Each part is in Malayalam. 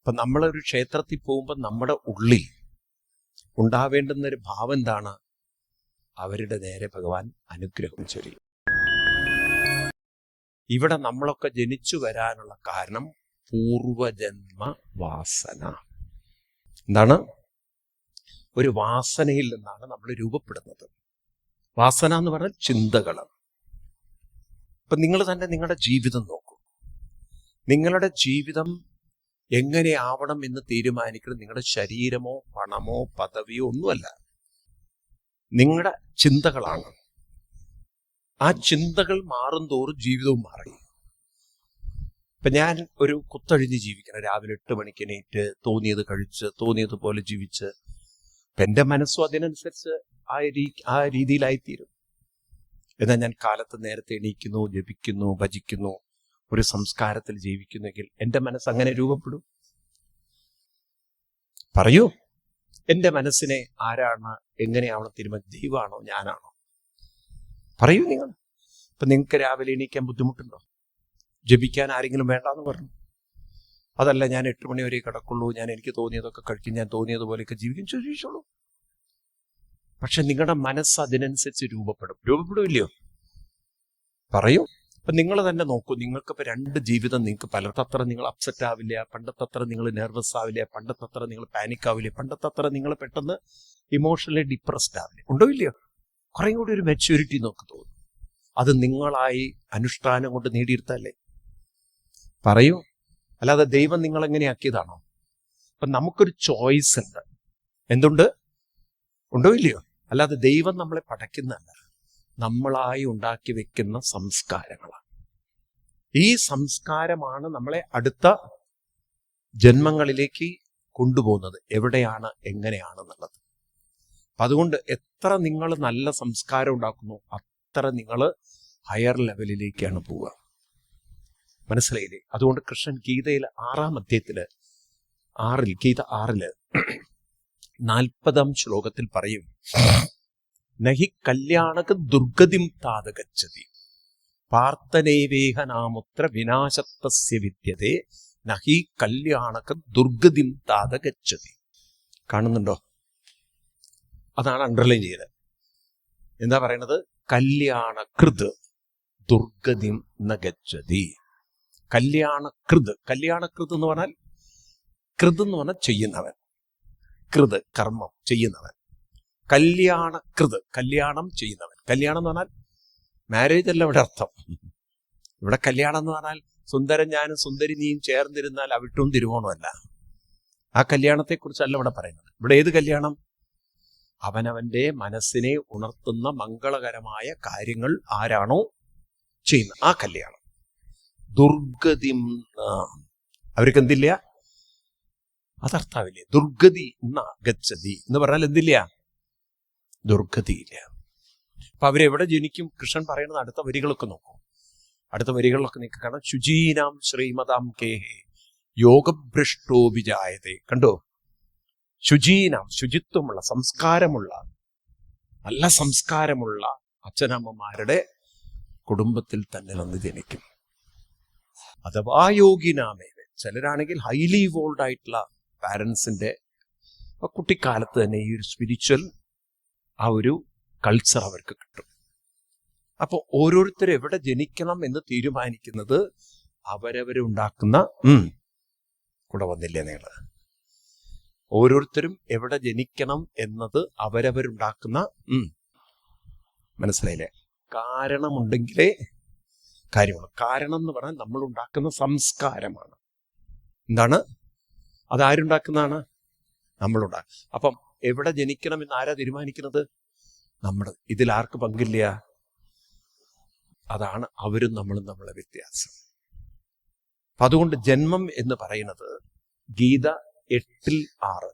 ഇപ്പൊ നമ്മളൊരു ക്ഷേത്രത്തിൽ പോകുമ്പോൾ നമ്മുടെ ഉള്ളിൽ ഉണ്ടാവേണ്ടുന്നൊരു ഭാവം എന്താണ്? അവരുടെ നേരെ ഭഗവാൻ അനുഗ്രഹം ചൊരിയും. ഇവിടെ നമ്മളൊക്കെ ജനിച്ചു വരാനുള്ള കാരണം പൂർവജന്മ വാസന. എന്താണ്? ഒരു വാസനയിൽ നിന്നാണ് നമ്മൾ രൂപപ്പെടുന്നത്. വാസന എന്ന് പറഞ്ഞാൽ ചിന്തകൾ. ഇപ്പൊ നിങ്ങൾ തന്നെ നിങ്ങളുടെ ജീവിതം നോക്കൂ. നിങ്ങളുടെ ജീവിതം എങ്ങനെയാവണം എന്ന് തീരുമാനിക്കുന്നത് നിങ്ങളുടെ ശരീരമോ പണമോ പദവിയോ ഒന്നുമല്ല, നിങ്ങളുടെ ചിന്തകളാണ്. ആ ചിന്തകൾ മാറും തോറും ജീവിതവും മാറി. ഇപ്പൊ ഞാൻ ഒരു കുത്തഴിഞ്ഞ് ജീവിക്കണം. രാവിലെ 8 മണിക്ക് എണീറ്റ് തോന്നിയത് കഴിച്ച് തോന്നിയതുപോലെ ജീവിച്ച് ഇപ്പൊ എൻ്റെ മനസ്സും അതിനനുസരിച്ച് ആ രീതിയിലായിത്തീരും. എന്നാൽ ഞാൻ കാലത്ത് നേരത്തെ എണീക്കുന്നു, ജപിക്കുന്നു, ഭജിക്കുന്നു, ഒരു സംസ്കാരത്തിൽ ജീവിക്കുന്നെങ്കിൽ എൻ്റെ മനസ്സ് അങ്ങനെ രൂപപ്പെടും. പറയൂ, എൻ്റെ മനസ്സിനെ ആരാണ് എങ്ങനെയാവണം തീരുമാനം? ദൈവമാണോ ഞാനാണോ? പറയൂ നിങ്ങൾ. ഇപ്പൊ നിങ്ങൾക്ക് രാവിലെ എണീക്കാൻ ബുദ്ധിമുട്ടുണ്ടോ? ജപിക്കാൻ ആരെങ്കിലും വേണ്ടാന്ന് പറഞ്ഞു? അതല്ല, ഞാൻ 8 മണി വരെ കിടക്കുള്ളൂ, ഞാൻ എനിക്ക് തോന്നിയതൊക്കെ കഴിക്കും, ഞാൻ തോന്നിയതുപോലെയൊക്കെ ജീവിക്കും, ചോദിച്ചോളൂ. പക്ഷെ നിങ്ങളുടെ മനസ്സ് അതിനനുസരിച്ച് രൂപപ്പെടില്ലയോ? പറയൂ. അപ്പൊ നിങ്ങൾ തന്നെ നോക്കൂ. നിങ്ങൾക്കിപ്പോൾ 2 ജീവിതം. നിങ്ങൾക്ക് പലത്തത്ര നിങ്ങൾ അപ്സെറ്റ് ആവില്ല, പണ്ടത്തത്ര നിങ്ങൾ നെർവസ് ആവില്ല, പണ്ടത്തത്ര നിങ്ങൾ പാനിക് ആവില്ല, പണ്ടത്തത്ര നിങ്ങൾ പെട്ടെന്ന് ഇമോഷണലി ഡിപ്രസ്ഡ് ആവില്ല. ഉണ്ടോ ഇല്ലയോ? കുറേ കൂടി ഒരു മെച്യൂരിറ്റി നോക്ക് തോന്നും. അത് നിങ്ങളായി അനുഷ്ഠാനം കൊണ്ട് നേടിയെടുത്തല്ലേ? പറയൂ. അല്ലാതെ ദൈവം നിങ്ങളെങ്ങനെയാക്കിയതാണോ? അപ്പൊ നമുക്കൊരു ചോയ്സ് ഉണ്ട്. എന്തുണ്ട്? ഉണ്ടോ ഇല്ലയോ? അല്ലാതെ ദൈവം നമ്മളെ പടയ്ക്കുന്നതല്ല, നമ്മളായി ഉണ്ടാക്കി വെക്കുന്ന സംസ്കാരങ്ങളാണ്. ഈ സംസ്കാരമാണ് നമ്മളെ അടുത്ത ജന്മങ്ങളിലേക്ക് കൊണ്ടുപോകുന്നത്. എവിടെയാണ്, എങ്ങനെയാണെന്നുള്ളത്. അപ്പൊ അതുകൊണ്ട് എത്ര നിങ്ങൾ നല്ല സംസ്കാരം ഉണ്ടാക്കുന്നു അത്ര നിങ്ങൾ ഹയർ ലെവലിലേക്കാണ് പോവുക. മനസ്സിലായില്ലേ? അതുകൊണ്ട് കൃഷ്ണൻ ഗീതയിൽ 6-ാം അധ്യായത്തില് 6-ൽ ഗീത 6-ല് 40-ാം ശ്ലോകത്തിൽ പറയും, നഹി കല്യാണക ദുർഗതിം താതകച്ചതി പാർത്ഥനൈവേഹനാമുത്ര വിനാശത്തസ്യ വിദ്യതേ നഹി കല്യാണക ദുർഗതിം താതകച്ചതി. കാണുന്നുണ്ടോ? അതാണ് അണ്ടർലൈൻ ചെയ്തത്. എന്താ പറയണത്? കല്യാണകൃത് ദുർഗതിം നഗച്ഛതി. കല്യാണകൃത് എന്ന് പറഞ്ഞാൽ, കൃത് എന്ന് പറഞ്ഞാൽ ചെയ്യുന്നവൻ, കൃത് കർമ്മം ചെയ്യുന്നവൻ. കല്യാണകൃത് കല്യാണം ചെയ്യുന്നവൻ. കല്യാണം എന്ന് പറഞ്ഞാൽ മാരേജ് അല്ല ഇവിടെ അർത്ഥം. ഇവിടെ കല്യാണം എന്ന് പറഞ്ഞാൽ സുന്ദരൻ ഞാനും സുന്ദരി നീയും ചേർന്നിരുന്നാൽ അവിട്ടവും തിരുവോണമല്ല. ആ കല്യാണത്തെക്കുറിച്ചല്ല ഇവിടെ പറയുന്നത്. ഇവിടെ ഏത് കല്യാണം? അവനവന്റെ മനസ്സിനെ ഉണർത്തുന്ന മംഗളകരമായ കാര്യങ്ങൾ ആരാണോ ചെയ്യുന്നത്, ആ കല്യാണം. ദുർഗതി അവർക്ക് എന്തില്ല? അതർത്ഥാവില്ലേ? ദുർഗതി ഗച്ഛതി എന്ന് പറഞ്ഞാൽ എന്തില്ല? ദുർഗതിയില്ല. അപ്പൊ അവരെവിടെ ജനിക്കും? കൃഷ്ണൻ പറയുന്നത് അടുത്ത വരികളൊക്കെ നോക്കും. അടുത്ത വരികളിലൊക്കെ നിങ്ങൾക്ക് കാണാം, ശുചീനാം ശ്രീമതാം കേഹേ യോഗഭ്രഷ്ടോ വിജായതേ. കണ്ടോ? ശുചീനാം, ശുചിത്വമുള്ള, സംസ്കാരമുള്ള, നല്ല സംസ്കാരമുള്ള അച്ഛനമ്മമാരുടെ കുടുംബത്തിൽ തന്നെ വന്ന് ജനിക്കും. അഥവാ യോഗിനാമേവേ, ചിലരാണെങ്കിൽ ഹൈലി ഇവോൾവ് ആയിട്ടുള്ള പാരൻസിന്റെ കുട്ടിക്കാലത്ത് തന്നെ ഈ ഒരു സ്പിരിച്വൽ ആ ഒരു കൾച്ചർ അവർക്ക് കിട്ടും. അപ്പൊ ഓരോരുത്തരും എവിടെ ജനിക്കണം എന്ന് തീരുമാനിക്കുന്നത് അവരവരുണ്ടാക്കുന്ന കൂടെ വന്നില്ലേ നിങ്ങള്? ഓരോരുത്തരും എവിടെ ജനിക്കണം എന്നത് അവരവരുണ്ടാക്കുന്ന മനസ്സിലായില്ലേ? കാരണമുണ്ടെങ്കിലേ കാര്യമാണ്. കാരണം എന്ന് പറഞ്ഞാൽ നമ്മൾ ഉണ്ടാക്കുന്ന സംസ്കാരമാണ്. എന്താണ്? അതാരുണ്ടാക്കുന്നതാണ്? നമ്മളുണ്ടാക്കും. അപ്പം എവിടെ ജനിക്കണം എന്ന് ആരാ തീരുമാനിക്കുന്നത്? നമ്മുടെ. ഇതിൽ ആർക്ക് പങ്കില്ല? അതാണ് അവരും നമ്മളും നമ്മളെ വ്യത്യാസം. അപ്പൊ അതുകൊണ്ട് ജന്മം എന്ന് പറയുന്നത് ഗീത 8-6,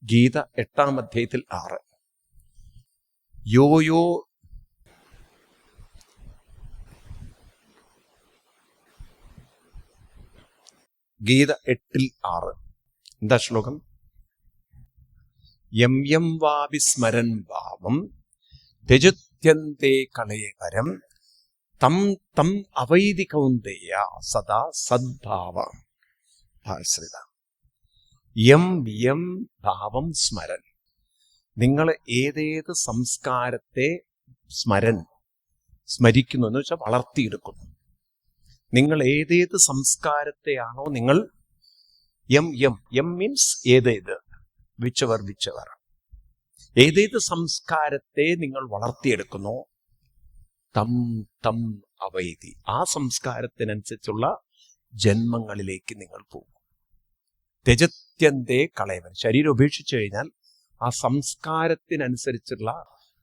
ഗീത 8-ാം അധ്യായത്തിൽ 6, യോയോ ഗീത 8-6 എന്താ ശ്ലോകം? യം യം വാവിസ്മരൻ ഭാവം ത്യജത്യന്തേ കളയകരം തം തം അവൈതി കൗന്ദേയ സദാ സദ്ഭാവ. ഭാശ്രിത. യം യം ഭാവം സ്മരൻ. നിങ്ങൾ ഏതേത് സംസ്കാരത്തെ സ്മരിക്കുന്നു എന്ന് വെച്ചാൽ വളർത്തിയെടുക്കുന്നു. നിങ്ങൾ ഏതേത് സംസ്കാരത്തെയാണോ നിങ്ങൾ യം മീൻസ് ഏതേത്, വിച്ചവർ ഏതേത് സംസ്കാരത്തെ നിങ്ങൾ വളർത്തിയെടുക്കുന്നു, തം അവൈതി, ആ സംസ്കാരത്തിനനുസരിച്ചുള്ള ജന്മങ്ങളിലേക്ക് നിങ്ങൾ പോകും. ത്യജത്യന്തേ കളയവൻ. ശരീരം ഉപേക്ഷിച്ചു കഴിഞ്ഞാൽ ആ സംസ്കാരത്തിനനുസരിച്ചുള്ള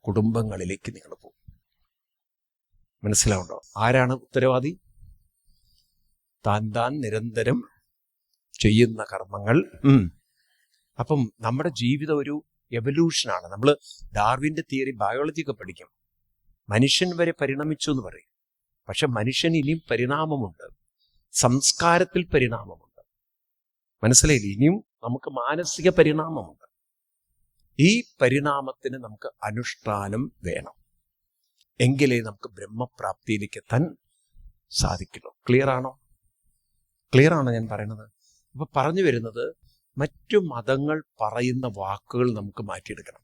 കുടുംബങ്ങളിലേക്ക് നിങ്ങൾ പോകും. മനസ്സിലാവുണ്ടോ? ആരാണ് ഉത്തരവാദി? താൻ നിരന്തരം ചെയ്യുന്ന കർമ്മങ്ങൾ. അപ്പം നമ്മുടെ ജീവിതം ഒരു എവല്യൂഷനാണ്. നമ്മൾ ഡാർവിന്റെ തിയറി, ബയോളജി ഒക്കെ പഠിക്കും. മനുഷ്യൻ വരെ പരിണമിച്ചു എന്ന് പറയും. പക്ഷെ മനുഷ്യന് ഇനിയും പരിണാമമുണ്ട്, സംസ്കാരത്തിൽ പരിണാമമുണ്ട്. മനസ്സിലായില്ലേ? ഇനിയും നമുക്ക് മാനസിക പരിണാമമുണ്ട്. ഈ പരിണാമത്തിന് നമുക്ക് അനുഷ്ഠാനം വേണം. എങ്കിലേ നമുക്ക് ബ്രഹ്മപ്രാപ്തിയിലേക്ക് എത്താൻ സാധിക്കുള്ളൂ. ക്ലിയർ ആണോ ഞാൻ പറയുന്നത്? അപ്പൊ പറഞ്ഞു വരുന്നത്, മറ്റു മതങ്ങൾ പറയുന്ന വാക്കുകൾ നമുക്ക് മാറ്റിയെടുക്കണം.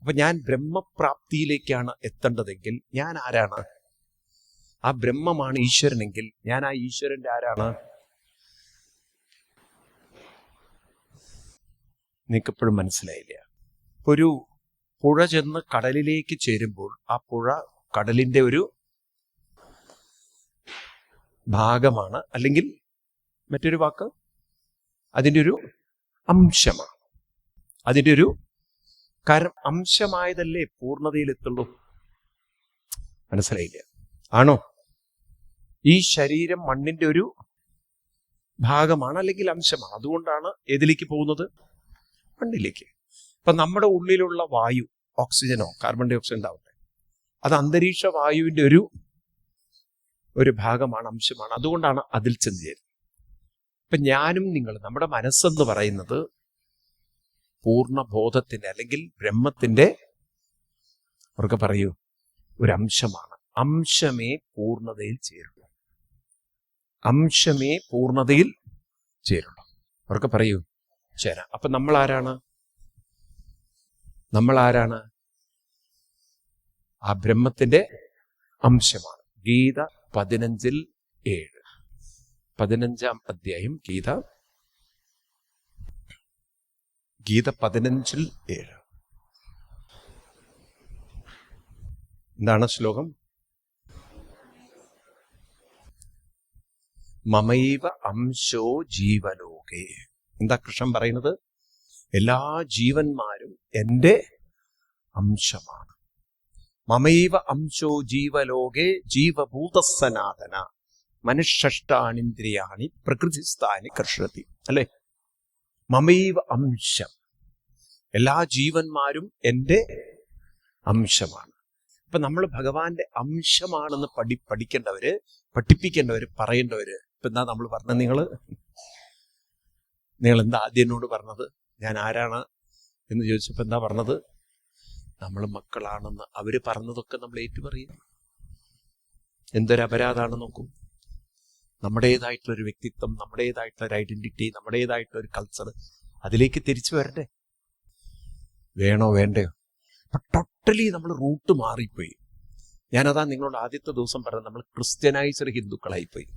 അപ്പൊ ഞാൻ ബ്രഹ്മപ്രാപ്തിയിലേക്കാണ് എത്തേണ്ടതെങ്കിൽ ഞാൻ ആരാണ്? ആ ബ്രഹ്മമാണ് ഈശ്വരനെങ്കിൽ ഞാൻ ആ ഈശ്വരന്റെ ആരാണ്? നിനക്കെപ്പോഴും മനസ്സിലായില്ല? ഒരു പുഴ ചെന്ന് കടലിലേക്ക് ചേരുമ്പോൾ ആ പുഴ കടലിന്റെ ഒരു ഭാഗമാണ്, അല്ലെങ്കിൽ മറ്റൊരു വാക്ക് അതിൻ്റെ ഒരു അംശമാണ്. അതിൻ്റെ ഒരു അംശമായതല്ലേ പൂർണ്ണതയിലെത്തുള്ളൂ. മനസ്സിലായില്ല? ആണോ? ഈ ശരീരം മണ്ണിന്റെ ഒരു ഭാഗമാണ്, അല്ലെങ്കിൽ അംശമാണ്. അതുകൊണ്ടാണ് ഏതിലേക്ക് പോകുന്നത്? മണ്ണിലേക്ക്. ഇപ്പൊ നമ്മുടെ ഉള്ളിലുള്ള വായു, ഓക്സിജനോ കാർബൺ ഡൈ ഓക്സൈഡ് ഉണ്ടാവട്ടെ, അത് അന്തരീക്ഷ വായുവിന്റെ ഒരു ഭാഗമാണ്, അംശമാണ്. അതുകൊണ്ടാണ് അതിൽ ചെന്ന് ചേരുന്നത്. ഇപ്പൊ ഞാനും നിങ്ങൾ, നമ്മുടെ മനസ്സെന്ന് പറയുന്നത് പൂർണ്ണബോധത്തിന്റെ അല്ലെങ്കിൽ ബ്രഹ്മത്തിന്റെ, അവർക്ക് പറയൂ, ഒരു അംശമാണ്. അംശമേ പൂർണ്ണതയിൽ ചേരുള്ളൂ. അംശമേ പൂർണ്ണതയിൽ ചേരുള്ളൂ. അവർക്ക് പറയൂ, ചേരാം. അപ്പൊ നമ്മൾ ആരാണ്? ആ ബ്രഹ്മത്തിന്റെ അംശമാണ്. ഗീത 15:7, 15-ാം അധ്യായം ഗീത 15:7. എന്താണ് ശ്ലോകം? മമൈവ അംശോ ജീവലോകേ. എന്താ കൃഷ്ണൻ പറയുന്നത്? എല്ലാ ജീവന്മാരും എൻ്റെ അംശമാണ്. മമൈവ അംശോ ജീവലോകേ ജീവഭൂത സനാതന മനുഷ്യഷ്ടാനിന്ദ്രിയാണി പ്രകൃതിസ്ഥാനി കർഷതി. അല്ലെ? മമൈവ അംശം. എല്ലാ ജീവന്മാരും എൻ്റെ അംശമാണ്. ഇപ്പൊ നമ്മൾ ഭഗവാന്റെ അംശമാണെന്ന് പഠിപ്പിക്കേണ്ടവര്, പറയേണ്ടവര്. ഇപ്പൊ എന്താ നമ്മൾ പറഞ്ഞത്? നിങ്ങൾ എന്താ ആദ്യം എന്നോട് പറഞ്ഞത്? ഞാൻ ആരാണ് എന്ന് ചോദിച്ചപ്പോ എന്താ പറഞ്ഞത്? നമ്മൾ മക്കളാണെന്ന്. അവര് പറഞ്ഞതൊക്കെ നമ്മൾ ഏറ്റുപറയും. എന്തൊരു അപരാധാണ് നോക്കൂ. നമ്മുടേതായിട്ടുള്ളൊരു വ്യക്തിത്വം, നമ്മുടേതായിട്ടുള്ളൊരു ഐഡന്റിറ്റി, നമ്മുടേതായിട്ടുള്ളൊരു കൾച്ചർ, അതിലേക്ക് തിരിച്ചു വരണ്ടേ? വേണോ വേണ്ടയോ? അപ്പൊ ടോട്ടലി നമ്മൾ റൂട്ട് മാറിപ്പോയി. ഞാനതാ നിങ്ങളോട് ആദ്യത്തെ ദിവസം പറഞ്ഞത്, നമ്മൾ ക്രിസ്ത്യനൈസ്ഡ് ഹിന്ദുക്കളായിപ്പോയി.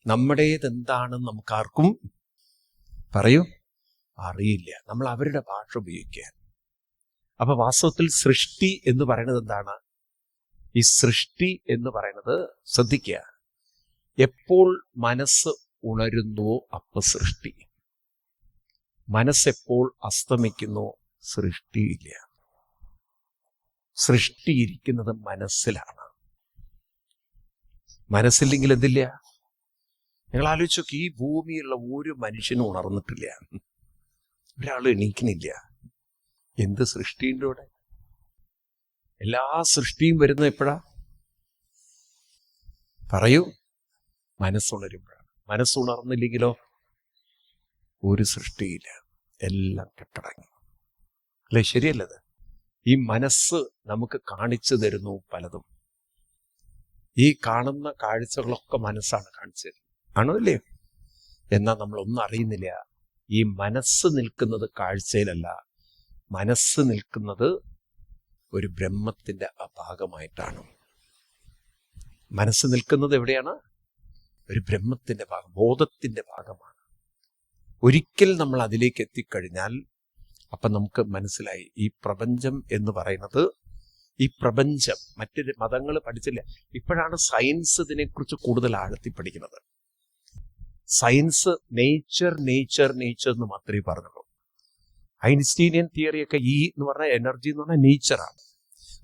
നമ്മുടേതെന്താണെന്ന് നമുക്കാർക്കും അറിയില്ല. നമ്മൾ അവരുടെ ഭാഷ ഉപയോഗിക്കുക. അപ്പൊ വാസ്തവത്തിൽ സൃഷ്ടി എന്ന് പറയുന്നത് എന്താണ്? ഈ സൃഷ്ടി എന്ന് പറയുന്നത്, ശ്രദ്ധിക്കുക, എപ്പോൾ മനസ്സ് ഉണരുന്നുവോ അപ്പൊ സൃഷ്ടി. മനസ്സെപ്പോൾ അസ്തമിക്കുന്നോ സൃഷ്ടിയില്ല. സൃഷ്ടിയിരിക്കുന്നത് മനസ്സിലാണ്. മനസ്സില്ലെങ്കിൽ എന്തില്ല? നിങ്ങൾ ആലോചിച്ച് നോക്കി, ഈ ഭൂമിയിലുള്ള ഒരു മനുഷ്യനും ഉണർന്നിട്ടില്ല, ഒരാൾ എണീക്കുന്നില്ല. എന്ത് സൃഷ്ടിയുടെ കൂടെ? എല്ലാ സൃഷ്ടിയും വരുന്നത് എപ്പോഴാ? പറയൂ. മനസ്സുണരുമ്പോഴാണ്. മനസ്സുണർന്നില്ലെങ്കിലോ ഒരു സൃഷ്ടിയില്ല, എല്ലാം കെട്ടടങ്ങി. അല്ലെ? ശരിയല്ലത്? ഈ മനസ്സ് നമുക്ക് കാണിച്ചു തരുന്നു പലതും. ഈ കാണുന്ന കാഴ്ചകളൊക്കെ മനസ്സാണ് കാണിച്ചു തരുന്നത്. ആണോ? ഇല്ലയോ? എന്നാൽ നമ്മളൊന്നും അറിയുന്നില്ല. ഈ മനസ്സ് നിൽക്കുന്നത് കാഴ്ചയിലല്ല, മനസ്സ് നിൽക്കുന്നത് ഒരു ബ്രഹ്മത്തിന്റെ ഭാഗമായിട്ടാണ്. മനസ്സ് നിൽക്കുന്നത് എവിടെയാണ്? ഒരു ബ്രഹ്മത്തിന്റെ ഭാഗം, ബോധത്തിന്റെ ഭാഗമാണ്. ഒരിക്കൽ നമ്മൾ അതിലേക്ക് എത്തിക്കഴിഞ്ഞാൽ അപ്പം നമുക്ക് മനസ്സിലായി ഈ പ്രപഞ്ചം എന്ന് പറയുന്നത്, ഈ പ്രപഞ്ചം മറ്റൊരു മതങ്ങൾ പഠിച്ചില്ല. ഇപ്പോഴാണ് സയൻസ് ഇതിനെക്കുറിച്ച് കൂടുതൽ ആഴത്തി പഠിക്കുന്നത്. സയൻസ് നേച്ചർ നേച്ചർ നേച്ചർ എന്ന് മാത്രമേ പറഞ്ഞുള്ളൂ. ഐൻസ്റ്റീനിയൻ തിയറിയൊക്കെ ഈ എന്ന് പറഞ്ഞാൽ എനർജി എന്ന് പറഞ്ഞാൽ നേച്ചറാണ്.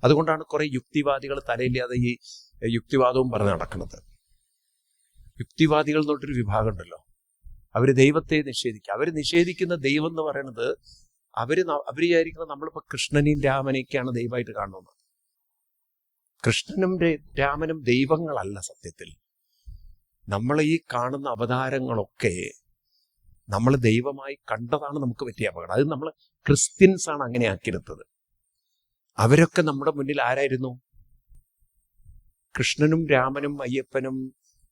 അതുകൊണ്ടാണ് കുറെ യുക്തിവാദികൾ തലയില്ലാതെ ഈ യുക്തിവാദവും പറഞ്ഞ് നടക്കുന്നത്. യുക്തിവാദികൾ എന്നൊട്ടൊരു വിഭാഗം ഉണ്ടല്ലോ, അവര് ദൈവത്തെ നിഷേധിക്കുക. അവർ നിഷേധിക്കുന്ന ദൈവം എന്ന് പറയുന്നത് അവര് വിചാരിക്കുന്നത് നമ്മളിപ്പോ കൃഷ്ണനെയും രാമനെയൊക്കെയാണ് ദൈവമായിട്ട് കാണുന്നത്. കൃഷ്ണനും രാമനും ദൈവങ്ങളല്ല. സത്യത്തിൽ നമ്മൾ ഈ കാണുന്ന അവതാരങ്ങളൊക്കെ നമ്മൾ ദൈവമായി കണ്ടതാണ് നമുക്ക് പറ്റിയ അപകടം. അത് നമ്മൾ ക്രിസ്ത്യൻസ് ആണ് അങ്ങനെ ആക്കിയെടുത്തത്. അവരൊക്കെ നമ്മുടെ മുന്നിൽ ആരായിരുന്നു? കൃഷ്ണനും രാമനും അയ്യപ്പനും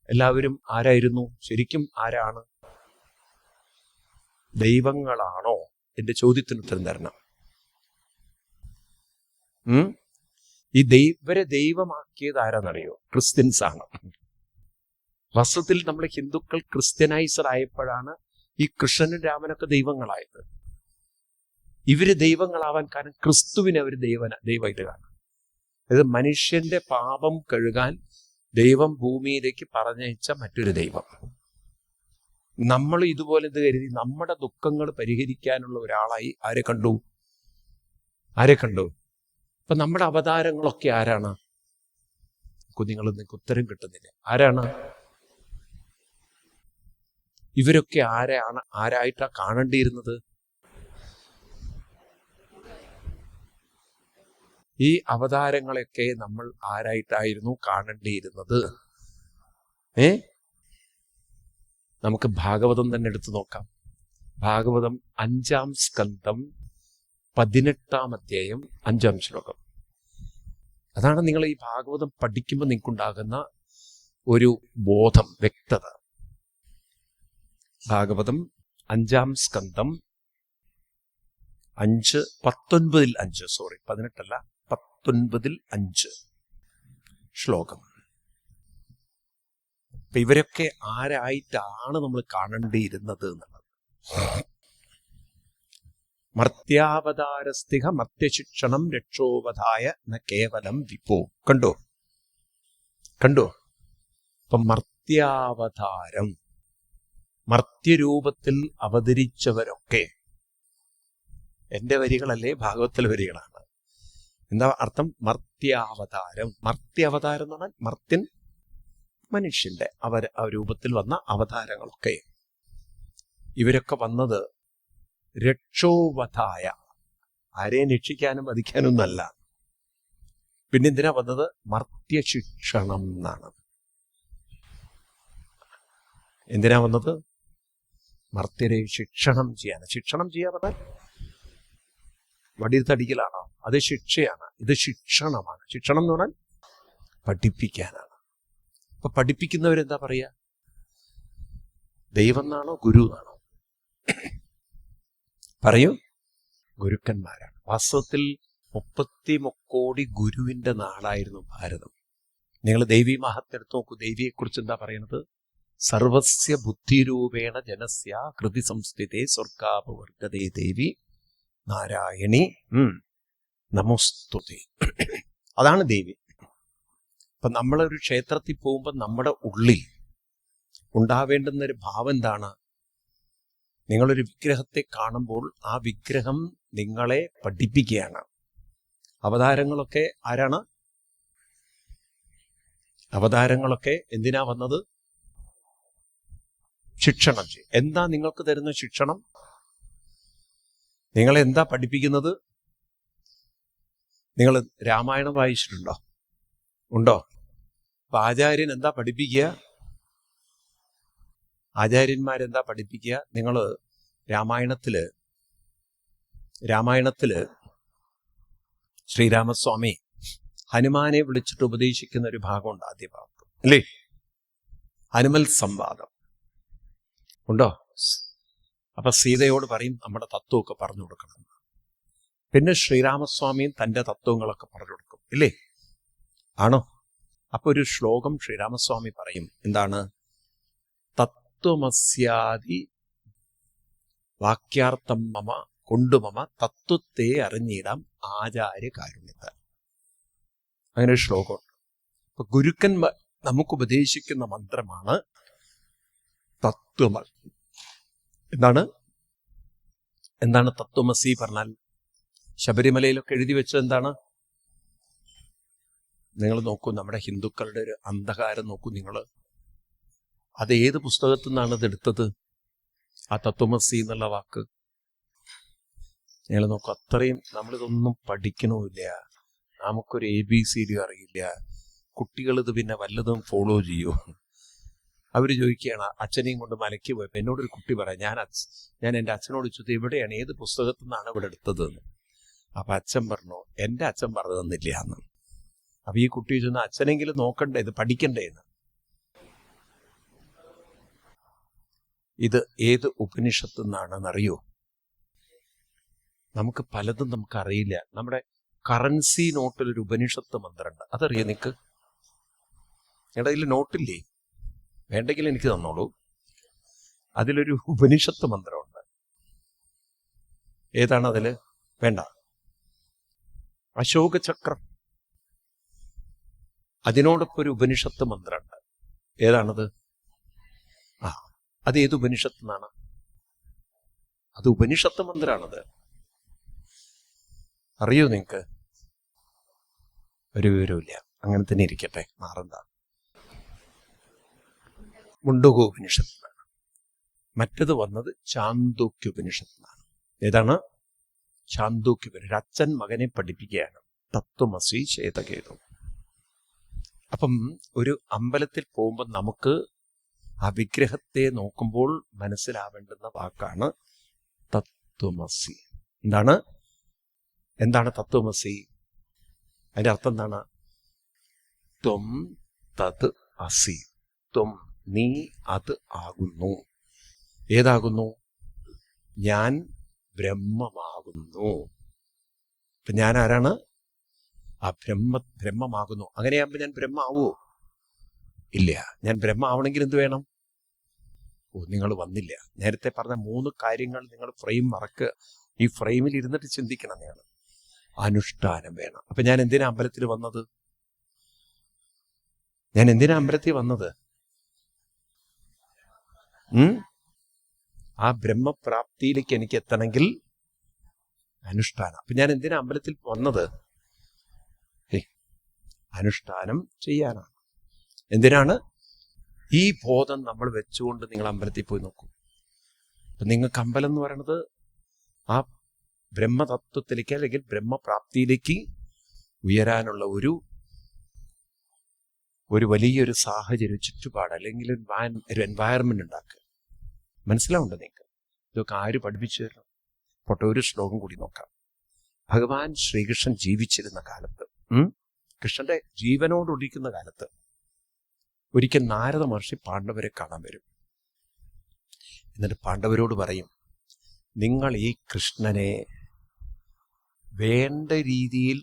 എല്ലാവരും ആരായിരുന്നു? ശരിക്കും ആരാണ്? ദൈവങ്ങളാണോ? എന്റെ ചോദ്യത്തിന് ഉത്തരം തരണം. ഈ ഇവരെ ദൈവമാക്കിയത് ആരാന്നറിയോ? ക്രിസ്ത്യൻസ് ആണ്. വസ്തുത്തിൽ നമ്മൾ ഹിന്ദുക്കൾ ക്രിസ്ത്യനൈസർ ആയപ്പോഴാണ് ഈ കൃഷ്ണനും രാമനൊക്കെ ദൈവങ്ങളായത്. ഇവര് ദൈവങ്ങളാവാൻ കാരണം ക്രിസ്തുവിനെ അവർ ദൈവമായിട്ട് കാണും. അതായത് മനുഷ്യന്റെ പാപം കഴുകാൻ ദൈവം ഭൂമിയിലേക്ക് പറഞ്ഞയച്ച മറ്റൊരു ദൈവം. നമ്മൾ ഇതുപോലെ എന്ത് കരുതി നമ്മുടെ ദുഃഖങ്ങൾ പരിഹരിക്കാനുള്ള ഒരാളായി ആരെ കണ്ടു? അപ്പൊ നമ്മുടെ അവതാരങ്ങളൊക്കെ ആരാണ്? കുഞ്ഞുങ്ങൾ നിങ്ങൾക്ക് ഉത്തരം കിട്ടുന്നില്ല. ആരാണ് ഇവരൊക്കെ? ആരായിട്ടാ കാണേണ്ടിയിരുന്നത്? ഈ അവതാരങ്ങളൊക്കെ നമ്മൾ ആരായിട്ടായിരുന്നു കാണേണ്ടിയിരുന്നത്? നമുക്ക് ഭാഗവതം തന്നെ എടുത്തു നോക്കാം. ഭാഗവതം 5-ാം സ്കന്ധം 18-ാം അധ്യായം 5-ാം ശ്ലോകം. അതാണ് നിങ്ങൾ ഈ ഭാഗവതം പഠിക്കുമ്പോൾ നിങ്ങൾക്കുണ്ടാകുന്ന ഒരു ബോധം, വ്യക്തത. ഭാഗവതം 5-ാം സ്കന്ധം 19-5 ശ്ലോകം. അപ്പൊ ഇവരൊക്കെ ആരായിട്ടാണ് നമ്മൾ കാണേണ്ടിയിരുന്നത് എന്നുള്ളത്. മർത്യാവതാരസ്തിഹ മർത്യശിക്ഷണം രക്ഷോവധായ ന കേവലം വിപോ. കണ്ടോ? അപ്പൊ മർത്യാവതാരം, മർത്യരൂപത്തിൽ അവതരിച്ചവരൊക്കെ, എന്റെ വരികളല്ലേ, ഭാഗവത്തിലെ വരികളാണ്. എന്താ അർത്ഥം? മർത്യാവതാരം. മർത്യാവതാരം എന്ന് പറഞ്ഞാൽ മർത്യൻ, മനുഷ്യന്റെ ആ രൂപത്തിൽ വന്ന അവതാരങ്ങളൊക്കെ. ഇവരൊക്കെ വന്നത് രക്ഷോവധായ, ആരെയും രക്ഷിക്കാനും വധിക്കാനും ഒന്നല്ല. പിന്നെന്തിനാ വന്നത്? മർത്യശിക്ഷണം എന്നാണ്. എന്തിനാ വന്നത്? മർത്യരെ ശിക്ഷണം ചെയ്യാൻ. ശിക്ഷണം ചെയ്യാൻ പറഞ്ഞാൽ വടിതടിക്കലാണോ? അത് ശിക്ഷയാണ്. ഇത് ശിക്ഷണമാണ്. ശിക്ഷണം എന്ന് പറഞ്ഞാൽ പഠിപ്പിക്കാനാണ്. അപ്പൊ പഠിപ്പിക്കുന്നവരെന്താ പറയാ? ദൈവം എന്നാണോ ഗുരു എന്നാണോ? പറയൂ. ഗുരുക്കന്മാരാണ്. വാസ്തവത്തിൽ 33 കോടി ഗുരുവിന്റെ നാടായിരുന്നു ഭാരതം. നിങ്ങൾ ദേവീ മഹത്വം എടുത്ത് നോക്കൂ. ദേവിയെക്കുറിച്ച് എന്താ പറയുന്നത്? സർവസ്യ ബുദ്ധിരൂപേണ ജനസ്യ കൃതി സംസ്ഥിതേ സ്വർഗാപവർഗതേ ദേവി നാരായണി നമോസ്തുതേ. അതാണ് ദേവി. അപ്പൊ നമ്മളൊരു ക്ഷേത്രത്തിൽ പോകുമ്പോൾ നമ്മുടെ ഉള്ളിൽ ഉണ്ടാവേണ്ടുന്ന ഒരു ഭാവം എന്താണ്? നിങ്ങളൊരു വിഗ്രഹത്തെ കാണുമ്പോൾ ആ വിഗ്രഹം നിങ്ങളെ പഠിപ്പിക്കുകയാണ്. അവതാരങ്ങളൊക്കെ ആരാണ്? അവതാരങ്ങളൊക്കെ എന്തിനാ വന്നത്? ശിക്ഷണം ചെയ്യും. എന്താ നിങ്ങൾക്ക് തരുന്ന ശിക്ഷണം? നിങ്ങളെ എന്താ പഠിപ്പിക്കുന്നത്? നിങ്ങൾ രാമായണം വായിച്ചിട്ടുണ്ടോ? ഉണ്ടോ? അപ്പൊ ആചാര്യൻ എന്താ പഠിപ്പിക്കുക? ആചാര്യന്മാരെന്താ പഠിപ്പിക്കുക? നിങ്ങൾ രാമായണത്തില് ശ്രീരാമസ്വാമി ഹനുമാനെ വിളിച്ചിട്ട് ഉപദേശിക്കുന്ന ഒരു ഭാഗമുണ്ട്. ആദ്യ ഭാഗം അല്ലേ? ഹനുമൽ സംവാദം. ഉണ്ടോ? അപ്പൊ സീതയോട് പറയും നമ്മുടെ തത്വമൊക്കെ പറഞ്ഞു കൊടുക്കണം. പിന്നെ ശ്രീരാമസ്വാമിയും തൻ്റെ തത്വങ്ങളൊക്കെ പറഞ്ഞു കൊടുക്കും, ഇല്ലേ? ആണോ? അപ്പൊ ഒരു ശ്ലോകം ശ്രീരാമസ്വാമി പറയും. എന്താണ്? തത്വമസ്യാദി വാക്യാർത്ഥം മമ കൊണ്ടുമമ തത്വത്തെ അറിഞ്ഞിടാം ആചാര്യ കാരുണ്യത്താൽ. അങ്ങനെ ഒരു ശ്ലോകമുണ്ട്. അപ്പൊ ഗുരുക്കന്മാർ നമുക്ക് ഉപദേശിക്കുന്ന മന്ത്രമാണ് തത്വമ. എന്താണ് തത്വമസി പറഞ്ഞാൽ? ശബരിമലയിലൊക്കെ എഴുതി വെച്ചത് എന്താണ്? നിങ്ങൾ നോക്കൂ, നമ്മുടെ ഹിന്ദുക്കളുടെ ഒരു അന്ധകാരം നോക്കൂ നിങ്ങൾ. അത് ഏത് പുസ്തകത്തിൽ നിന്നാണ് ഇത് എടുത്തത്? ആ തത്വമസി എന്നുള്ള വാക്ക് നിങ്ങൾ നോക്കൂ. അത്രയും നമ്മളിതൊന്നും പഠിക്കണമില്ല, നമുക്കൊരു ABCD അറിയില്ല. കുട്ടികളിത് പിന്നെ വല്ലതും ഫോളോ ചെയ്യൂ. അവർ ചോദിക്കുകയാണ്, അച്ഛനെയും കൊണ്ട് മലയ്ക്ക് പോയപ്പോൾ എന്നോടൊരു കുട്ടി പറയാം, ഞാൻ എൻ്റെ അച്ഛനോട് ചോദിച്ചത് എവിടെയാണ്, ഏത് പുസ്തകത്തിൽ നിന്നാണ് ഇവിടെ എടുത്തതെന്ന്. അപ്പം അച്ഛൻ പറഞ്ഞു, എൻ്റെ അച്ഛൻ പറഞ്ഞു തന്നില്ല എന്ന്. അപ്പം ഈ കുട്ടി ചോദിച്ചു, അച്ഛനെങ്കിലും നോക്കണ്ടേ, ഇത് പഠിക്കണ്ടേ എന്ന്. ഇത് ഏത് ഉപനിഷത്തു നിന്നാണെന്നറിയോ? നമുക്ക് പലതും നമുക്കറിയില്ല. നമ്മുടെ കറൻസി നോട്ടിലൊരു ഉപനിഷത്ത് മന്ത്രമുണ്ട്, അതറിയോ നിനക്ക്? നിങ്ങളുടെ കയ്യിൽ നോട്ടില്ലേ? വേണ്ടെങ്കിൽ എനിക്ക് തന്നോളൂ. അതിലൊരു ഉപനിഷത്ത് മന്ത്രമുണ്ട്. ഏതാണ് അതില്? വേണ്ട, അശോകചക്രം. അതിനോടൊപ്പം ഒരു ഉപനിഷത്ത് മന്ത്രമുണ്ട്. ഏതാണത്? അത് ഏത് ഉപനിഷത്ത് നിന്നാണ്? അത് ഉപനിഷത്ത് മന്ത്രമാണത്. അറിയോ നിങ്ങക്ക്? ഒരു വിവരമില്ല. അങ്ങനെ തന്നെ ഇരിക്കട്ടെ, മാറണ്ട. മുണ്ടകോപനിഷത്തിനാണ്. മറ്റത് വന്നത് ചാന്തോക്യോപനിഷത്തിനാണ്. ഏതാണ്? ചാന്തോക്യോപനിഷത്ത്. അച്ഛൻ മകനെ പഠിപ്പിക്കുകയാണ് തത്വമസി ചേതകേതു. അപ്പം ഒരു അമ്പലത്തിൽ പോകുമ്പോൾ നമുക്ക് ആ വിഗ്രഹത്തെ നോക്കുമ്പോൾ മനസ്സിലാവേണ്ടുന്ന വാക്കാണ് തത്വമസി. എന്താണ് തത്വമസി? അതിന്റെ അർത്ഥം എന്താണ്? ത്വം തത് അസി. ത്വം, നീ അത് ആകുന്നു. ഏതാകുന്നു? ഞാൻ ബ്രഹ്മമാകുന്നു. ഇപ്പൊ ഞാൻ ആരാണ്? ആ ബ്രഹ്മമാകുന്നു. അങ്ങനെയാകുമ്പോ ഞാൻ ബ്രഹ്മാവോ? ഇല്ല. ഞാൻ ബ്രഹ്മാവണമെങ്കിൽ എന്ത് വേണം? നിങ്ങൾ വന്നില്ല. നേരത്തെ പറഞ്ഞ 3 കാര്യങ്ങൾ നിങ്ങൾ ഫ്രെയിം മറക്കുക. ഈ ഫ്രെയിമിൽ ഇരുന്നിട്ട് ചിന്തിക്കണം. നിങ്ങൾ അനുഷ്ഠാനം വേണം. അപ്പൊ ഞാൻ എന്തിനാ അമ്പലത്തിൽ വന്നത്? ആ ബ്രഹ്മപ്രാപ്തിയിലേക്ക് എനിക്ക് എത്തണമെങ്കിൽ അനുഷ്ഠാനം. അപ്പൊ ഞാൻ എന്തിനാ അമ്പലത്തിൽ വന്നത്? അനുഷ്ഠാനം ചെയ്യാനാണ്. എന്തിനാണ്? ഈ ബോധം നമ്മൾ വെച്ചുകൊണ്ട് നിങ്ങൾ അമ്പലത്തിൽ പോയി നോക്കൂ. അപ്പൊ നിങ്ങൾക്ക് അമ്പലം എന്ന് പറയുന്നത് ആ ബ്രഹ്മതത്വത്തിലേക്ക് അല്ലെങ്കിൽ ബ്രഹ്മപ്രാപ്തിയിലേക്ക് ഉയരാനുള്ള ഒരു വലിയൊരു സാഹചര്യം, ചുറ്റുപാട്, അല്ലെങ്കിൽ ഒരു എൻവയറമെന്റ് ഉണ്ടാക്കുക. മനസ്സിലാവുണ്ടോ നിങ്ങൾക്ക്? ഇതൊക്കെ ആര് പഠിപ്പിച്ചു തരണം? പോട്ടെ, ഒരു ശ്ലോകം കൂടി നോക്കാം. ഭഗവാൻ ശ്രീകൃഷ്ണൻ ജീവിച്ചിരുന്ന കാലത്ത്, കൃഷ്ണന്റെ ജീവനോടൊടിക്കുന്ന കാലത്ത് ഒരിക്കൽ നാരദ മഹർഷി പാണ്ഡവരെ കാണാൻ വരും. എന്നിട്ട് പാണ്ഡവരോട് പറയും, നിങ്ങൾ ഈ കൃഷ്ണനെ വേണ്ട രീതിയിൽ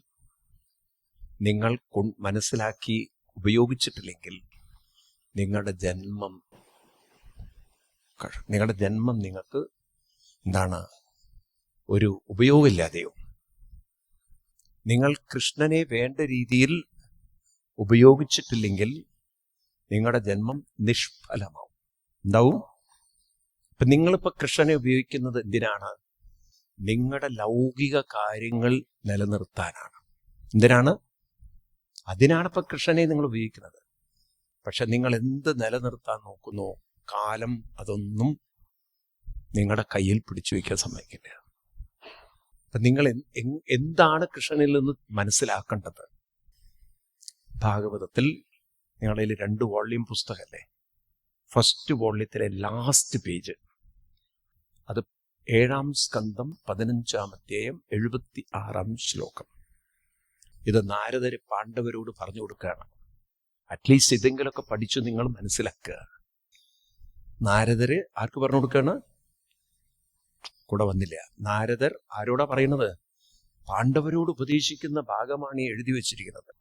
നിങ്ങൾ മനസ്സിലാക്കി ഉപയോഗിച്ചിട്ടില്ലെങ്കിൽ നിങ്ങളുടെ ജന്മം നിങ്ങൾക്ക് എന്താണ്? ഒരു ഉപയോഗമില്ലാതെയോ. നിങ്ങൾ കൃഷ്ണനെ വേണ്ട രീതിയിൽ ഉപയോഗിച്ചിട്ടില്ലെങ്കിൽ നിങ്ങളുടെ ജന്മം നിഷ്ഫലമാവും. എന്താവും? ഇപ്പൊ നിങ്ങളിപ്പോ കൃഷ്ണനെ ഉപയോഗിക്കുന്നത് എന്തിനാണ്? നിങ്ങളുടെ ലൗകിക കാര്യങ്ങൾ നിലനിർത്താനാണ്. എന്തിനാണ്? അതിനാണ് ഇപ്പൊ കൃഷ്ണനെ നിങ്ങൾ ഉപയോഗിക്കുന്നത്. പക്ഷെ നിങ്ങൾ എന്ത് നിലനിർത്താൻ നോക്കുന്നു, കാലം അതൊന്നും നിങ്ങളുടെ കയ്യിൽ പിടിച്ചു വയ്ക്കാൻ സമ്മതിക്കില്ല. അപ്പൊ നിങ്ങൾ എന്താണ് കൃഷ്ണനിൽ നിന്ന് മനസ്സിലാക്കേണ്ടത്? ഭാഗവതത്തിൽ നിങ്ങളുടെ 2 വോള്യൂം പുസ്തകമല്ലേ? ഫസ്റ്റ് വോള്യത്തിലെ ലാസ്റ്റ് പേജ്, അത് 7-ാം സ്കന്ധം 15-ാം അധ്യായം 76-ാം ശ്ലോകം. ഇത് നാരദര് പാണ്ഡവരോട് പറഞ്ഞു കൊടുക്കുകയാണ്. അറ്റ്ലീസ്റ്റ് ഇതെങ്കിലൊക്കെ പഠിച്ചു നിങ്ങൾ മനസ്സിലാക്കുക. നാരദര് ആർക്ക് പറഞ്ഞു കൊടുക്കുകയാണ്? കൂടെ വന്നില്ല. നാരദർ ആരോടാ പറയുന്നത്? പാണ്ഡവരോട് ഉപദേശിക്കുന്ന ഭാഗമാണ് ഈ എഴുതി വച്ചിരിക്കുന്നത്.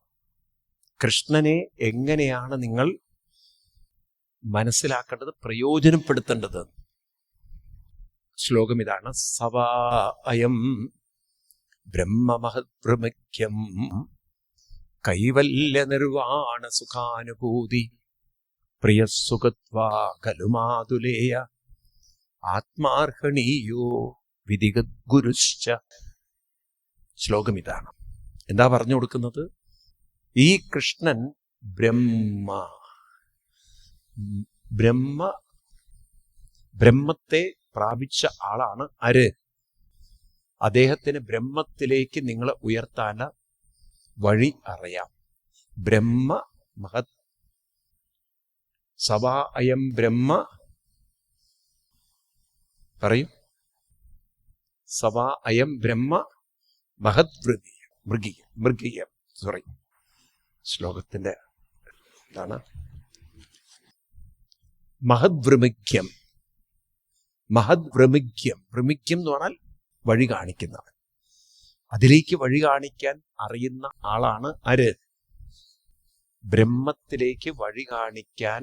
കൃഷ്ണനെ എങ്ങനെയാണ് നിങ്ങൾ മനസ്സിലാക്കേണ്ടത്, പ്രയോജനപ്പെടുത്തേണ്ടത്? ശ്ലോകം ഇതാണ്: സവാ അയം ബ്രഹ്മമഹദ്ബ്രഹ്മഖ്യം കൈവല്യ നിർവാണ സുഖാനുഭൂതി പ്രിയസുഖത്വാ ഖലു മാതുലേയ ആത്മാർഹണീയോ വിധിഗുരുശ്ച. ശ്ലോകം ഇതാണ്. എന്താ പറഞ്ഞു കൊടുക്കുന്നത്? ഈ കൃഷ്ണൻ ബ്രഹ്മത്തെ പ്രാപിച്ച ആളാണ്. ആര്? അദ്ദേഹത്തിന് ബ്രഹ്മത്തിലേക്ക് നിങ്ങളെ ഉയർത്താൻ വഴി അറിയാം. ബ്രഹ്മ മഹത് സവാ അയം ബ്രഹ്മ, പറയൂ, സവാ അയം ബ്രഹ്മ മഹത് മൃഗീയം. സോറി, ശ്ലോകത്തിന്റെ എന്താണ്? മഹദ്വ്രമിക്യം. മഹദ്വ്രമിക്യം എന്ന് പറഞ്ഞാൽ വഴി കാണിക്കുന്നവൻ. അതിലേക്ക് വഴി കാണിക്കാൻ അറിയുന്ന ആളാണ് ആര്? ബ്രഹ്മത്തിലേക്ക് വഴി കാണിക്കാൻ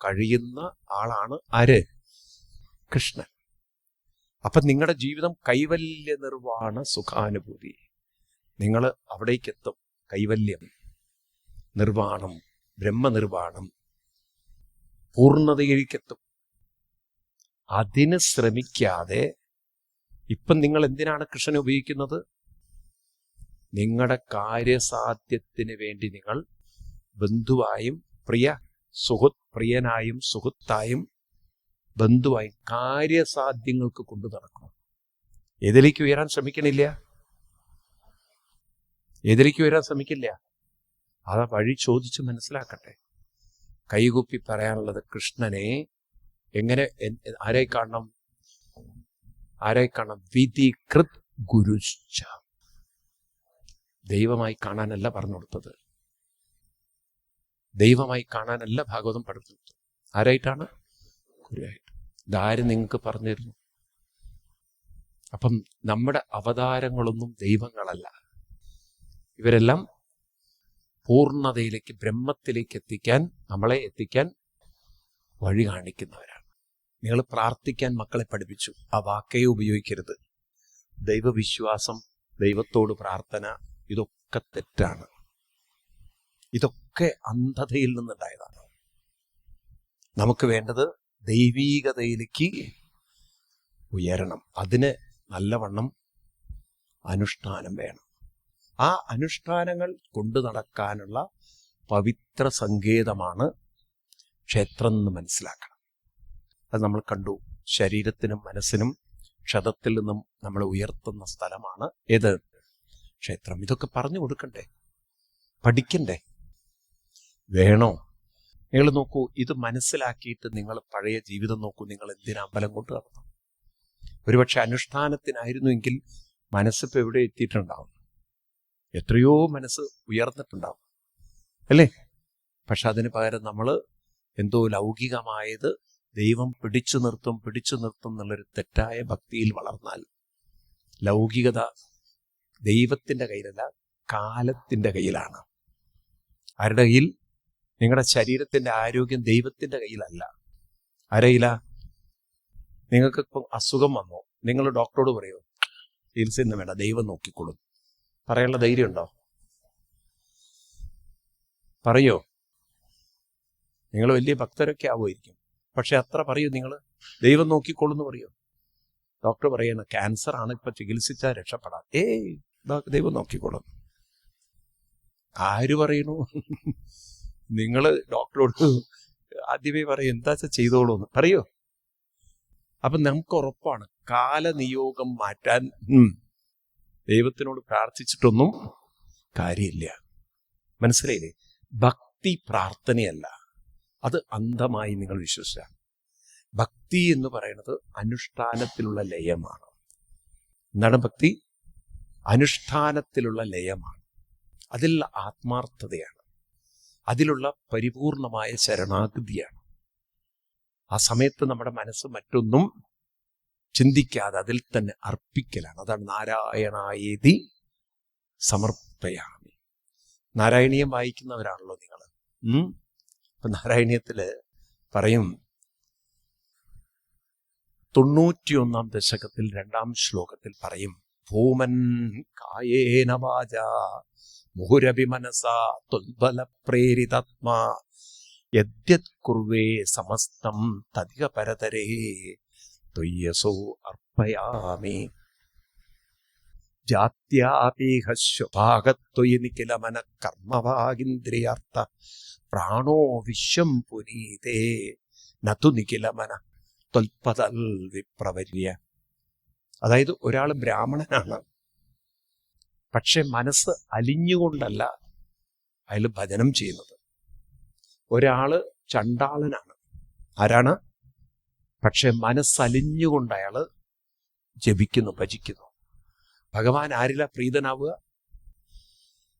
കഴിയുന്ന ആളാണ് ആര്? കൃഷ്ണൻ. അപ്പൊ നിങ്ങളുടെ ജീവിതം കൈവല്യ നിർവാണ സുഖാനുഭൂതി. നിങ്ങൾ അവിടേക്കെത്തും. കൈവല്യം, നിർവാണം, ബ്രഹ്മനിർവാണം, പൂർണ്ണതയിലേക്കെത്തും. അതിന് ശ്രമിക്കാതെ ഇപ്പം നിങ്ങൾ എന്തിനാണ് കൃഷ്ണനെ ഉപയോഗിക്കുന്നത്? നിങ്ങളുടെ കാര്യസാധ്യത്തിന് വേണ്ടി നിങ്ങൾ ബന്ധുവായും പ്രിയനായും സുഹൃത്തായും ബന്ധുവായും കാര്യസാധ്യങ്ങൾക്ക് കൊണ്ടു നടക്കണം. ഏതിലേക്ക് ഉയരാൻ ശ്രമിക്കണില്ല? ഏതിലേക്ക് ഉയരാൻ ശ്രമിക്കില്ല? അതാ വഴി ചോദിച്ച് മനസ്സിലാക്കട്ടെ. കൈകൂപ്പി പറയാനുള്ളത്, കൃഷ്ണനെ എങ്ങനെ, ആരായി കാണണം? ആരായി കാണണം? വിധികൃത് ഗുരുശ്ച. ദൈവമായി കാണാനല്ല പറഞ്ഞു കൊടുത്തത്. ദൈവമായി കാണാനല്ല ഭാഗവതം പഠിപ്പിച്ചത്. ആരായിട്ടാണ്? ഗുരുവായിട്ട്. ഇതാരും നിങ്ങൾക്ക് പറഞ്ഞു തരുന്നു? അപ്പം നമ്മുടെ അവതാരങ്ങളൊന്നും ദൈവങ്ങളല്ല. ഇവരെല്ലാം പൂർണ്ണതയിലേക്ക്, ബ്രഹ്മത്തിലേക്ക് നമ്മളെ എത്തിക്കാൻ വഴി കാണിക്കുന്നവരാണ്. നിങ്ങൾ പ്രാർത്ഥിക്കാൻ മക്കളെ പഠിപ്പിച്ചു, ആ വാക്കേ ഉപയോഗിക്കരുത്. ദൈവവിശ്വാസം, ദൈവത്തോട് പ്രാർത്ഥന, ഇതൊക്കെ തെറ്റാണ്. ഇതൊക്കെ അന്ധതയിൽ നിന്നുണ്ടായതാണ്. നമുക്ക് വേണ്ടത് ദൈവീകതയിലേക്ക് ഉയരണം. അതിന് നല്ലവണ്ണം അനുഷ്ഠാനം വേണം. ആ അനുഷ്ഠാനങ്ങൾ കൊണ്ടു നടക്കാനുള്ള പവിത്ര സങ്കേതമാണ് ക്ഷേത്രം എന്ന് മനസ്സിലാക്കണം. അത് നമ്മൾ കണ്ടു. ശരീരത്തിനും മനസ്സിനും ക്ഷതത്തിൽ നിന്നും നമ്മളെ ഉയർത്തുന്ന സ്ഥലമാണ് ഏത്? ക്ഷേത്രം. ഇതൊക്കെ പറഞ്ഞു കൊടുക്കണ്ടേ? പഠിക്കണ്ടേ? വേണോ? നിങ്ങൾ നോക്കൂ, ഇത് മനസ്സിലാക്കിയിട്ട് നിങ്ങൾ പഴയ ജീവിതം നോക്കൂ. നിങ്ങൾ എന്തിനാ അമ്പലം കൊണ്ട് നടന്നു? ഒരുപക്ഷെ അനുഷ്ഠാനത്തിനായിരുന്നുവെങ്കിൽ മനസ്സിപ്പോൾ എവിടെ എത്തിയിട്ടുണ്ടാവും? എത്രയോ മനസ്സ് ഉയർന്നിട്ടുണ്ടാവും, അല്ലേ? പക്ഷെ അതിന് പകരം നമ്മൾ എന്തോ ലൗകികമായത് ദൈവം പിടിച്ചു നിർത്തും എന്നുള്ളൊരു തെറ്റായ ഭക്തിയിൽ വളർന്നാൽ, ലൗകികത ദൈവത്തിൻ്റെ കയ്യിലല്ല, കാലത്തിൻ്റെ കയ്യിലാണ്. ആരുടെ കയ്യിൽ? നിങ്ങളുടെ ശരീരത്തിൻ്റെ ആരോഗ്യം ദൈവത്തിൻ്റെ കയ്യിലല്ല. ആരയില്ല? നിങ്ങൾക്ക് ഇപ്പം അസുഖം വന്നോ, നിങ്ങൾ ഡോക്ടറോട് പറയുമോ ചികിത്സയൊന്നും വേണ്ട, ദൈവം നോക്കിക്കൊള്ളും? പറയാനുള്ള ധൈര്യം ഉണ്ടോ? പറയോ? നിങ്ങൾ വലിയ ഭക്തരൊക്കെ ആവുമായിരിക്കും, പക്ഷെ അത്ര പറയൂ നിങ്ങൾ, ദൈവം നോക്കിക്കൊള്ളുന്നു പറയോ? ഡോക്ടർ പറയണ ക്യാൻസർ ആണ്, ഇപ്പൊ ചികിത്സിച്ചാൽ രക്ഷപ്പെടാം. ദൈവം നോക്കിക്കൊള്ളും. ആര് പറയണു? നിങ്ങൾ ഡോക്ടറോട് ആദ്യമേ പറയും എന്താ ചെയ്തോളൂന്ന് പറയോ? അപ്പൊ നമുക്ക് ഉറപ്പാണ് കാലനിയോഗം മാറ്റാൻ ദൈവത്തിനോട് പ്രാർത്ഥിച്ചിട്ടൊന്നും കാര്യമില്ല. മനസ്സിലായില്ലേ? ഭക്തി പ്രാർത്ഥനയല്ല, അത് അന്ധമായി നിങ്ങൾ വിശ്വസിച്ചാൽ. ഭക്തി എന്ന് പറയുന്നത് അനുഷ്ഠാനത്തിലുള്ള ലയമാണ്. എന്താണ് ഭക്തി? അനുഷ്ഠാനത്തിലുള്ള ലയമാണ്. അതിലുള്ള ആത്മാർത്ഥതയാണ്, അതിലുള്ള പരിപൂർണമായ ശരണാഗതിയാണ്. ആ സമയത്ത് നമ്മുടെ മനസ്സ് മറ്റൊന്നും ചിന്തിക്കാതെ അതിൽ തന്നെ അർപ്പിക്കലാണ്. അതാണ് നാരായണായേതി സമർപ്പയാമി. നാരായണീയം വായിക്കുന്നവരാണല്ലോ നിങ്ങൾ. അപ്പൊ നാരായണീയത്തില് പറയും, 91 ദശകത്തിൽ 2 ശ്ലോകത്തിൽ പറയും, ഭൂമൻ കായേന വാചാ മുഹുരഭി മനസാ ത്വൽബല പ്രേരിതാത്മാ യദ്യത് കുർവേ സമസ്തം തദിക പരതരേ ത്വയ്യസോ അർപ്പയാമി. ജാത്യാപീഹ സ്വഭാഗത്വയി നിഖിലമന കർമ്മവാഗിന്ദ്രിയാർത്ഥ പ്രാണോ വിശ്വം പുനീതേ നതു നിഖിലമന ത്വൽപതൽ വിപ്രവര്യ. അതായത് ഒരാൾ ബ്രാഹ്മണനാണ്, പക്ഷെ മനസ്സ് അലിഞ്ഞുകൊണ്ടല്ല അയാൾ ഭജനം ചെയ്യുന്നത്. ഒരാള് ചണ്ടാളനാണ്, ആരാണ്? പക്ഷെ മനസ്സലിഞ്ഞുകൊണ്ട് അയാള് ജപിക്കുന്നു, ഭജിക്കുന്നു. ഭഗവാൻ ആരിലാ പ്രീതനാവുക?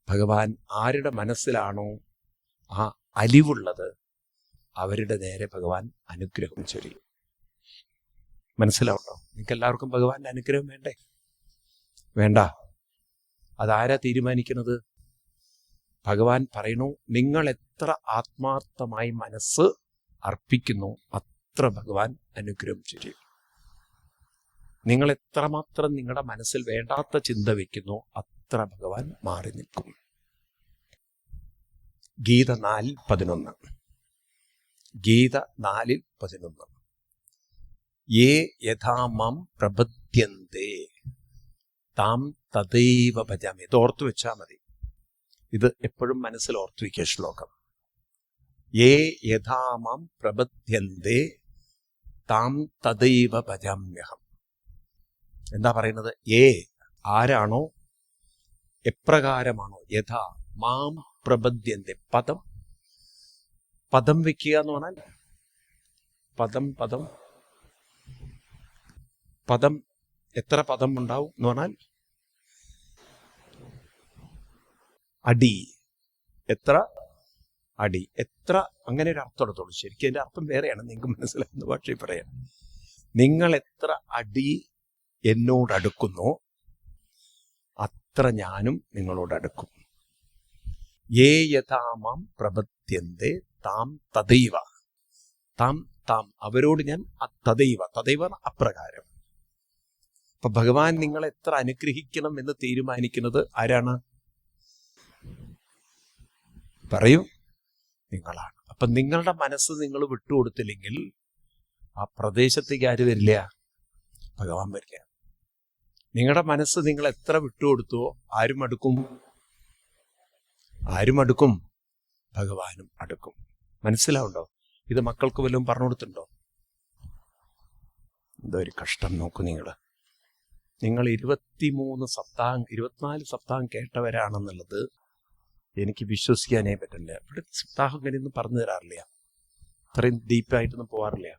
ഭഗവാൻ ആരുടെ മനസ്സിലാണോ ആ അലിവുള്ളത് അവരുടെ നേരെ ഭഗവാൻ അനുഗ്രഹം ചൊരിയും. മനസ്സിലാവുണ്ടോ? നിങ്ങൾക്ക് എല്ലാവർക്കും ഭഗവാന്റെ അനുഗ്രഹം വേണ്ടേ? വേണ്ട. അതാരാ തീരുമാനിക്കുന്നത്? ഭഗവാൻ പറയുന്നു, നിങ്ങൾ എത്ര ആത്മാർത്ഥമായി മനസ്സ് അർപ്പിക്കുന്നു അത്ര ഭഗവാൻ അനുഗ്രഹം ചൊരിയും. നിങ്ങൾ എത്രമാത്രം നിങ്ങളുടെ മനസ്സിൽ വേണ്ടാത്ത ചിന്ത വയ്ക്കുന്നു അത്ര ഭഗവാൻ മാറി നിൽക്കും. ഗീത 4:11. ഗീത 4:11. യേ യഥാ മാം പ്രപദ്യന്തേ താം തദൈവ ഭജാമി. ഇത് ഓർത്തു വെച്ചാൽ മതി. ഇത് എപ്പോഴും മനസ്സിൽ ഓർത്തു വയ്ക്കുക ശ്ലോകം. യേ യഥാ മാം പ്രപദ്യന്തേ താം തദൈവ ഭജാമ്യഹം. എന്താ പറയുന്നത്? ഏ ആരാണോ, എപ്രകാരമാണോ, യഥാ മാം പ്രപദ്യന്തേ. പദം പദം വെക്കുക എന്ന് പറഞ്ഞാൽ പദം പദം പദം എത്ര പദം ഉണ്ടാവും എന്ന് പറഞ്ഞാൽ അടി. എത്ര അടി, എത്ര, അങ്ങനെ ഒരു അർത്ഥം എടുത്തോളൂ. ശരിക്കും അതിന്റെ അർത്ഥം വേറെയാണ്, നിങ്ങൾക്ക് മനസ്സിലാകുന്ന ഭാഷയിൽ പറയാം. നിങ്ങൾ എത്ര അടി എന്നോടടുക്കുന്നു അത്ര ഞാനും നിങ്ങളോടടുക്കും. യേ യഥാമാം പ്രപദ്യന്തേ താം തദൈവ. താം താം അവരോട് ഞാൻ തദൈവ. തദൈവ അപ്രകാരം. അപ്പൊ ഭഗവാൻ നിങ്ങളെ എത്ര അനുഗ്രഹിക്കണം എന്ന് തീരുമാനിക്കുന്നത് ആരാണ്? പറയൂ, നിങ്ങളാണ്. അപ്പൊ നിങ്ങളുടെ മനസ്സ് നിങ്ങൾ വിട്ടുകൊടുത്തില്ലെങ്കിൽ ആ പ്രദേശത്തേക്ക് ആര് വരില്ല? ഭഗവാൻ വരില്ല. നിങ്ങളുടെ മനസ്സ് നിങ്ങൾ എത്ര വിട്ടുകൊടുത്തുവോ ആരും അടുക്കും? ആരും അടുക്കും? ഭഗവാനും അടുക്കും. മനസ്സിലാവുണ്ടോ? ഇത് മക്കൾക്ക് വല്ലതും പറഞ്ഞു കൊടുത്തിട്ടുണ്ടോ? എന്തോ ഒരു കഷ്ടം. നോക്കൂ, നിങ്ങൾ 24 സപ്താഹം കേട്ടവരാണെന്നുള്ളത് എനിക്ക് വിശ്വസിക്കാനേ പറ്റില്ല. ഇവിടെ സപ്താഹം ഇങ്ങനെയൊന്നും പറഞ്ഞു തരാറില്ല, അത്രയും ഡീപ്പായിട്ടൊന്നും പോകാറില്ല.